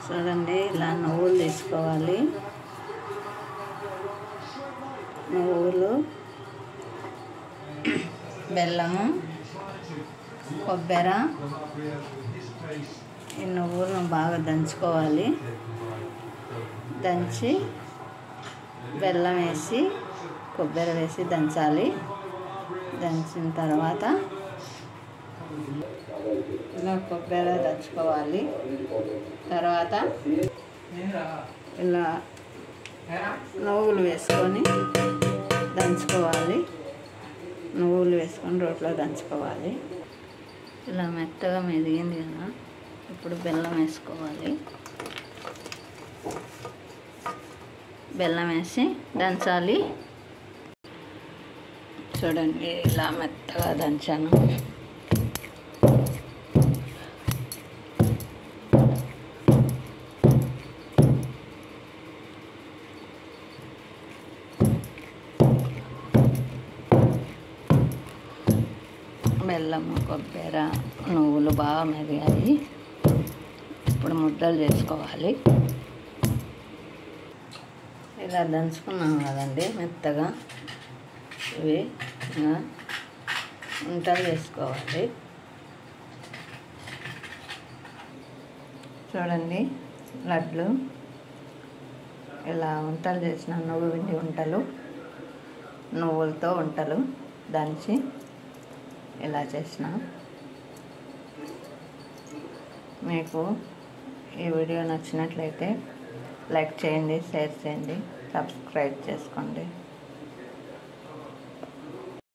చూడండి, ఇలా నువ్వులు తీసుకోవాలి. నువ్వులు, బెల్లము, కొబ్బరి. ఈ నువ్వులను బాగా దంచుకోవాలి. దంచి బెల్లం వేసి కొబ్బరి వేసి దంచాలి. దంచిన తర్వాత ఇలా కొబ్బరి దంచుకోవాలి. తర్వాత ఇలా నువ్వులు వేసుకొని దంచుకోవాలి. నువ్వులు వేసుకొని రోట్లో దంచుకోవాలి. ఇలా మెత్తగా మెదిగింది కదా, ఇప్పుడు బెల్లం వేసుకోవాలి. బెల్లం వేసి దంచాలి. చూడండి, ఇలా మెత్తగా దంచాను. బెల్లము, కొబ్బరి, నువ్వులు బాగా మెదిగాయి. ఇప్పుడు ముద్దలు చేసుకోవాలి. ఇలా దంచుకున్నాం కదండి మెత్తగా, ఇవి వంటలు చేసుకోవాలి. చూడండి, లడ్లు ఇలా వంటలు చేసిన నువ్వు పిండి వంటలు, నువ్వులతో వంటలు దంచి ఇలా చేసిన. మీకు ఈ వీడియో నచ్చినట్లయితే లైక్ చేయండి, షేర్ చేయండి, సబ్స్క్రైబ్ చేసుకోండి.